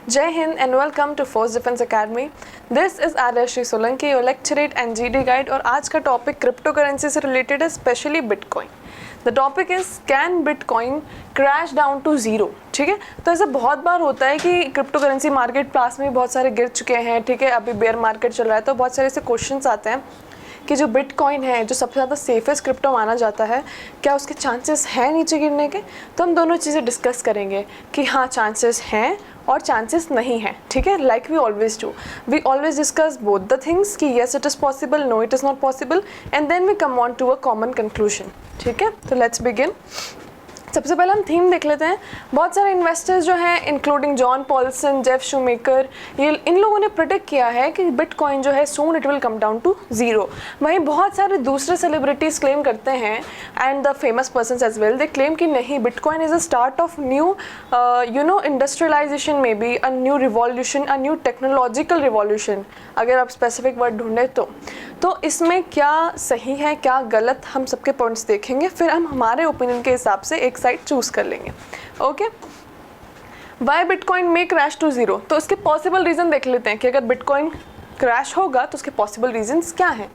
Jai Hind and welcome to Force Defense Academy. This is Aryashri Solanki, your lecturate and GD guide और आज का topic cryptocurrency से related है, specially bitcoin. The topic is can bitcoin crash down to zero. ठीक है, तो ऐसा बहुत बार होता है कि क्रिप्टो करेंसी मार्केट पास में बहुत सारे गिर चुके हैं. ठीक है, अभी बेयर मार्केट चल रहा है, तो बहुत सारे ऐसे क्वेश्चंस आते हैं कि जो बिटकॉइन है, जो सबसे ज़्यादा सेफेस्ट क्रिप्टो माना जाता है, क्या उसके चांसेस हैं नीचे गिरने के. तो हम दोनों चीज़ें डिस्कस करेंगे कि हाँ चांसेस हैं और चांसेस नहीं हैं. ठीक है, like we always do, we always discuss both the things कि yes it is possible, no it is not possible, and then we come on to a common conclusion. ठीक है, तो लेट्स बिगिन. सबसे पहले हम थीम देख लेते हैं. बहुत सारे इन्वेस्टर्स जो हैं, including John Poulsen, Jeff shoemaker, ये इन लोगों ने प्रेडिक्ट किया है कि बिटकॉइन जो है soon it will come down to zero. वहीं बहुत सारे दूसरे सेलिब्रिटीज़ क्लेम करते हैं and the famous persons as well, they claim कि नहीं, bitcoin is a start of new industrialisation, may be a new revolution, a new technological revolution, अगर आप स्पेसिफिक वर्ड ढूंढें तो इसमें क्या सही है क्या गलत, हम सबके पॉइंट्स देखेंगे, फिर हम हमारे ओपिनियन के हिसाब से एक साइड चूज कर लेंगे. ओके, वाई बिटकॉइन में क्रैश टू जीरो. तो इसके पॉसिबल रीज़न देख लेते हैं कि अगर बिटकॉइन क्रैश होगा तो उसके पॉसिबल रीजंस क्या हैं.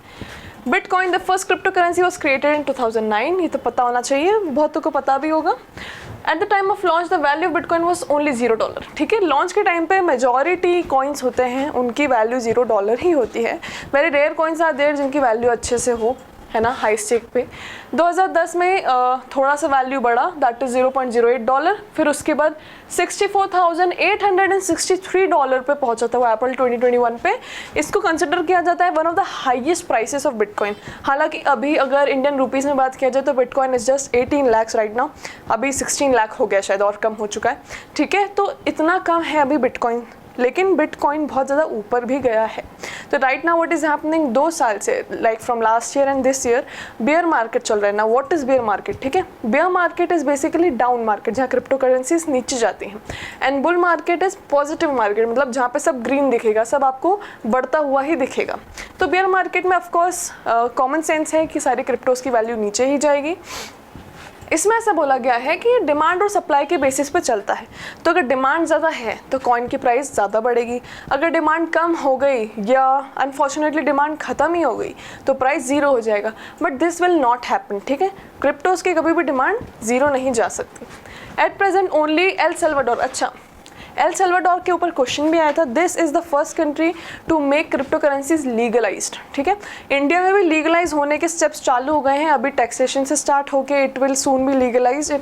Bitcoin the first crypto currency was created in 2009. ये तो पता होना चाहिए, बहुतों को पता भी होगा. At the time of launch the value of bitcoin was only $0. ठीक है, लॉन्च के टाइम पे मेजॉरिटी कॉइन्स होते हैं उनकी वैल्यू $0 ही होती है. Very rare coins are there जिनकी वैल्यू अच्छे से हो, है ना, हाई स्टेक पे. 2010 में थोड़ा सा वैल्यू बढ़ा, दैट इज़ $0.08. फिर उसके बाद $64,863 पे पहुंचा था वो अप्रैल 2021 पे. इसको कंसिडर किया जाता है one of the highest prices of bitcoin. हालांकि अभी अगर इंडियन रुपीज़ में बात किया जाए तो bitcoin is just 18 lakh right now. अभी 16 लाख हो गया शायद, और कम हो चुका है. ठीक है, तो इतना कम है अभी बिटकॉइन, लेकिन बिटकॉइन बहुत ज़्यादा ऊपर भी गया है. तो right now what is happening, 2 साल से, like from last year and this year, bear market चल रहा है ना. What is bear market? ठीक है, bear market is basically down market जहाँ क्रिप्टो करेंसीज नीचे जाती हैं, and bull market is positive market, मतलब जहाँ पे सब ग्रीन दिखेगा, सब आपको बढ़ता हुआ ही दिखेगा. तो बेयर मार्केट में ऑफकोर्स कॉमन सेंस है कि सारी क्रिप्टोज़ की वैल्यू नीचे ही जाएगी. इसमें ऐसा बोला गया है कि ये डिमांड और सप्लाई के बेसिस पे चलता है. तो अगर डिमांड ज़्यादा है तो कॉइन की प्राइस ज़्यादा बढ़ेगी. अगर डिमांड कम हो गई या अनफॉर्चुनेटली डिमांड ख़त्म ही हो गई तो प्राइस ज़ीरो हो जाएगा. But this will not happen. ठीक है, क्रिप्टोज़ की कभी भी डिमांड ज़ीरो नहीं जा सकती. At present only El Salvador, अच्छा एल सल्वाडोर के ऊपर क्वेश्चन भी आया था. This is the first country to make cryptocurrencies legalised. ठीक है, इंडिया में भी लीगलाइज होने के स्टेप्स चालू हो गए हैं. अभी टैक्सेशन से स्टार्ट होके it will soon be legalize.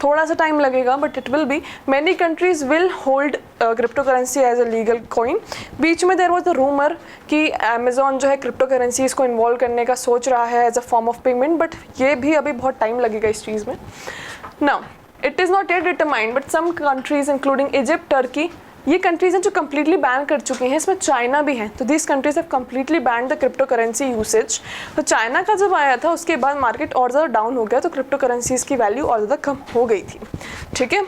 थोड़ा सा टाइम लगेगा but it will be. Many countries will hold crypto currency as a legal coin. बीच में देयर वॉज द रूमर कि अमेजोन जो है क्रिप्टो करेंसीज को इन्वॉल्व करने का सोच रहा है as a form of payment, but ये भी अभी बहुत टाइम लगेगा इस चीज़ में. Now it is not yet determined, but some countries including Egypt, Turkey, ये कंट्रीज हैं जो कम्प्लीटली बैन कर चुकी हैं. इसमें चाइना भी है. तो this countries have completely ban the crypto currency usage. तो चाइना का जब आया था उसके बाद मार्केट और ज़्यादा डाउन हो गया, तो क्रिप्टो करेंसीज की वैल्यू और ज़्यादा कम हो गई थी. ठीक है,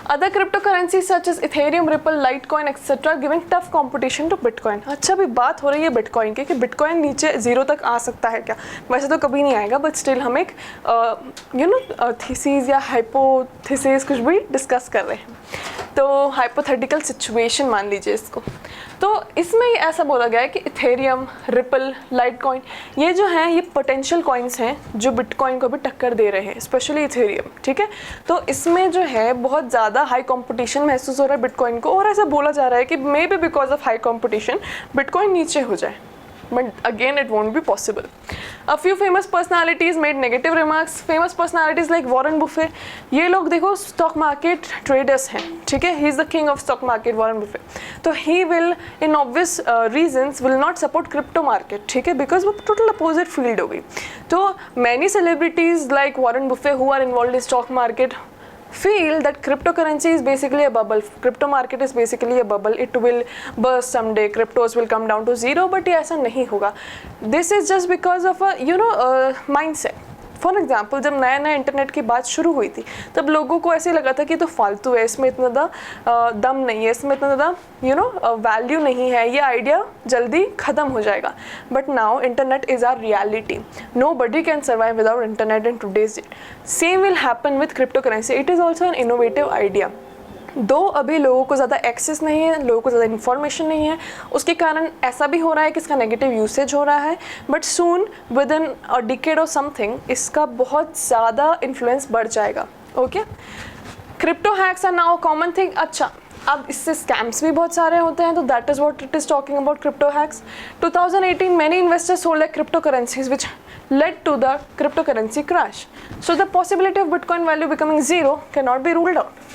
other cryptocurrency such as Ethereum, Ripple, Litecoin etcetera giving tough competition to bitcoin. अच्छा, अभी बात हो रही है बिटकॉइन की कि बिटकॉइन नीचे जीरो तक आ सकता है क्या. वैसे तो कभी नहीं आएगा, बट स्टिल हम एक थीसिस या हाइपोथेसिस कुछ भी डिस्कस कर रहे हैं. तो हाइपोथेटिकल सिचुएशन मान लीजिए इसको. तो इसमें ऐसा बोला गया है कि इथेरियम, रिपल, लाइटकॉइन, ये जो हैं ये पोटेंशियल कॉइन्स हैं जो बिटकॉइन को भी टक्कर दे रहे हैं, स्पेशली इथेरियम. ठीक है, तो इसमें जो है बहुत ज़्यादा हाई कंपटीशन महसूस हो रहा है बिटकॉइन को, और ऐसा बोला जा रहा है कि may be because of high competition bitcoin नीचे हो जाए. But again it won't be possible. A few famous personalities made negative remarks. Famous personalities like Warren Buffett. ये लोग देखो स्टॉक मार्केट ट्रेडर्स हैं. ठीक है, he is the king of stock market, Warren Buffett. तो he will in obvious reasons will not support crypto market. ठीक है, because वो टोटल अपोजिट फील्ड हो गई. तो many celebrities like Warren Buffett who are involve in stock market feel that cryptocurrency is basically a bubble. Crypto market is basically a bubble. It will burst someday. Cryptos will come down to zero. But ये ऐसा नहीं होगा. This is just because of a mindset. For example जब नया नया internet की बात शुरू हुई थी तब लोगों को ऐसे लगा था कि तो फालतू है, इसमें इतना ज़्यादा दम नहीं है, इसमें इतना ज़्यादा वैल्यू नहीं है, ये आइडिया जल्दी ख़त्म हो जाएगा. But now internet is our reality. Nobody can survive without internet in today's date. Same will happen with cryptocurrency. It is also an innovative idea. Though अभी लोगों को ज़्यादा एक्सेस नहीं है, लोगों को ज़्यादा इन्फॉर्मेशन नहीं है, उसके कारण ऐसा भी हो रहा है कि इसका नेगेटिव यूसेज हो रहा है, but soon within a decade or something इसका बहुत ज़्यादा इन्फ्लुएंस बढ़ जाएगा। Okay, crypto hacks are now common thing. अच्छा, अब इससे स्कैम्स भी बहुत सारे होते हैं, तो that is what it is talking about crypto hacks. 2018 many investors sold like cryptocurrencies which led to the cryptocurrency crash. So the possibility of Bitcoin value becoming zero cannot be ruled out.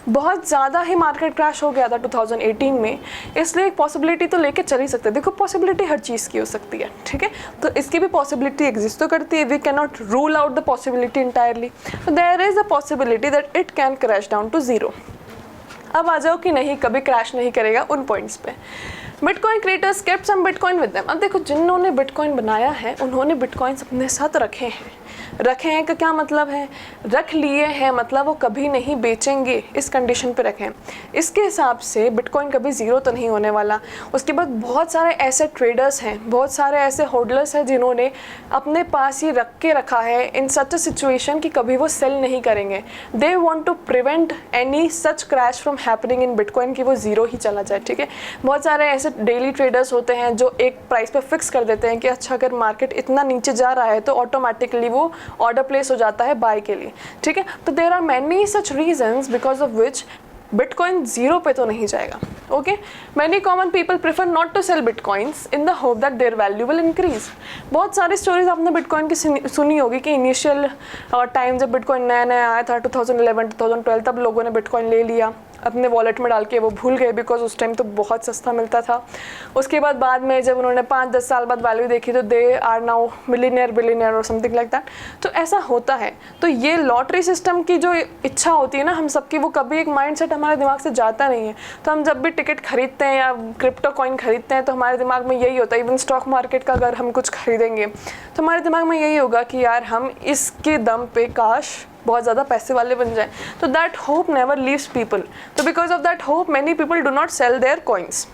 बहुत ज़्यादा ही market crash हो गया था 2018 में, इसलिए एक possibility तो लेके चल ही सकते हैं। देखो, पॉसिबिलिटी हर चीज़ की हो सकती है, ठीक है, तो इसकी भी पॉसिबिलिटी एग्जिस्ट तो करती है। We can not rule out the possibility entirely, there is a possibility that it can crash down to zero. अब आ जाओ कि नहीं, कभी क्रैश नहीं करेगा उन पॉइंट्स पे। Bitcoin creators kept some bitcoin with them. अब देखो, जिन्होंने बिटकॉइन बनाया है उन्होंने बिटकॉइंस अपने साथ रखे हैं। रखे हैं का क्या मतलब है? रख लिए हैं मतलब वो कभी नहीं बेचेंगे, इस कंडीशन पे रखें। इसके हिसाब से बिटकॉइन कभी ज़ीरो तो नहीं होने वाला। उसके बाद बहुत सारे ऐसे ट्रेडर्स हैं, बहुत सारे ऐसे होल्डर्स हैं जिन्होंने अपने पास ही रख के रखा है इन सच अ सिचुएशन कि कभी वो सेल नहीं करेंगे। They want to prevent any such crash from happening in bitcoin कि वो ज़ीरो ही चला जाए, ठीक है। बहुत सारे ऐसे डेली ट्रेडर्स होते हैं जो एक प्राइस पे फिक्स कर देते हैं कि अच्छा, अगर मार्केट इतना नीचे जा रहा है तो ऑटोमेटिकली वो ऑर्डर प्लेस हो जाता है बाय के लिए, ठीक है। तो there are many such reasons because of which bitcoin zero पे तो नहीं जाएगा। Okay, many common people prefer not to sell bitcoins in the hope that their value will increase. बहुत सारी स्टोरीज आपने बिटकॉइन की सुनी होगी कि इनिशियल टाइम जब बिटकॉइन नया नया आया था 2011-2012, तब लोगों ने बिटकॉइन ले लिया, अपने वॉलेट में डाल के वो भूल गए बिकॉज उस टाइम तो बहुत सस्ता मिलता था। उसके बाद में जब उन्होंने 5-10 साल बाद वैल्यू देखी तो they are now millionaire, billionaire और समथिंग लाइक दैट। तो ऐसा होता है। तो ये लॉटरी सिस्टम की जो इच्छा होती है ना हम सबकी, वो कभी एक माइंडसेट हमारे दिमाग से जाता नहीं है। तो हम जब भी टिकट खरीदते हैं या क्रिप्टो कॉइन खरीदते हैं तो हमारे दिमाग में यही होता है। इवन स्टॉक मार्केट का अगर हम कुछ खरीदेंगे तो हमारे दिमाग में यही होगा कि यार हम इसके दम पे काश बहुत ज़्यादा पैसे वाले बन जाए। तो that hope never leaves people. तो because of that hope many people do not sell their coins.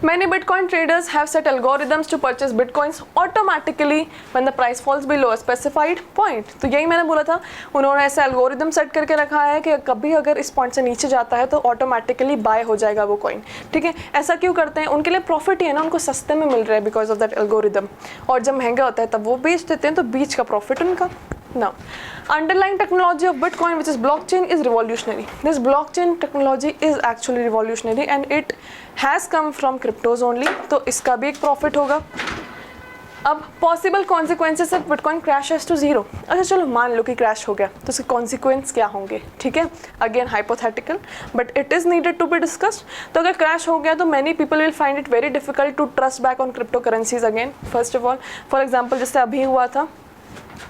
Many Bitcoin traders have set algorithms to purchase Bitcoins automatically when the price falls below a specified point. तो यही मैंने बोला था, उन्होंने ऐसा algorithm set करके रखा है कि कभी अगर इस पॉइंट से नीचे जाता है तो ऑटोमेटिकली बाय हो जाएगा वो कॉइन, ठीक है। ऐसा क्यों करते हैं? उनके लिए प्रॉफिट ही है ना, उनको सस्ते में मिल रहा है बिकॉज ऑफ दैट एल्गोरिदम। और जब महंगा होता है तब वो बेच देते हैं, तो बीच का प्रॉफिट उनका। Now, underlying technology of Bitcoin, which is blockchain, is revolutionary. This blockchain technology is actually revolutionary and it has come from cryptos only. तो इसका भी एक प्रॉफिट होगा। अब possible consequences of bitcoin crashes to zero. अच्छा चलो मान लो कि क्रैश हो गया तो उसके कॉन्सिक्वेंस क्या होंगे, ठीक है। Again hypothetical but it is needed to be discussed. तो अगर क्रैश हो गया तो many people will find it very difficult to trust back on crypto currencies again. First of all, for example जैसे अभी हुआ था,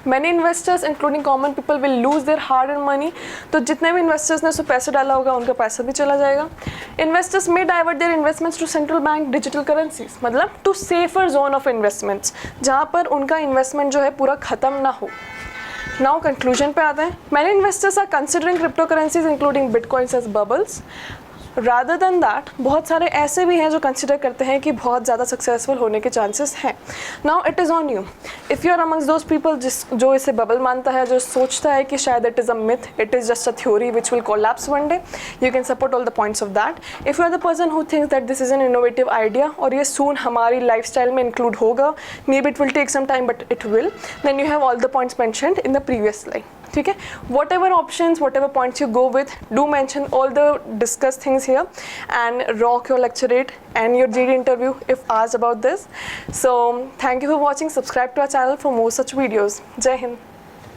many investors including common people will lose their hard and money. तो जितने भी इन्वेस्टर्स ने उसमें पैसे डाला होगा उनका पैसा भी चला जाएगा। Investors may divert their investments to central bank digital currencies, मतलब to safer zone of investments, जहाँ पर उनका इन्वेस्टमेंट जो है पूरा ख़त्म ना हो। नाउ कंक्लूजन पे आते हैं। Many investors are considering crypto currencies including bitcoins as bubbles. Rather than that बहुत सारे ऐसे भी हैं जो कंसिडर करते हैं कि बहुत ज़्यादा सक्सेसफुल होने के चांसेस हैं। Now it is on you if you are amongst those people जो इसे बबल मानता है, जो सोचता है कि शायद it is a myth, it is just a theory which will collapse one day, you can support all the points of that. If you are the person who thinks that this is an innovative idea और ये soon हमारी lifestyle में include होगा, maybe it will take some time but it will, then you have all the points mentioned in the previous slide, ठीक है। What ever options, what ever points you go with, do mention all the discuss things here and rock your lecture rate and your GD interview if asked about this. So thank you for watching. Subscribe to our channel for more such videos. Jai Hind.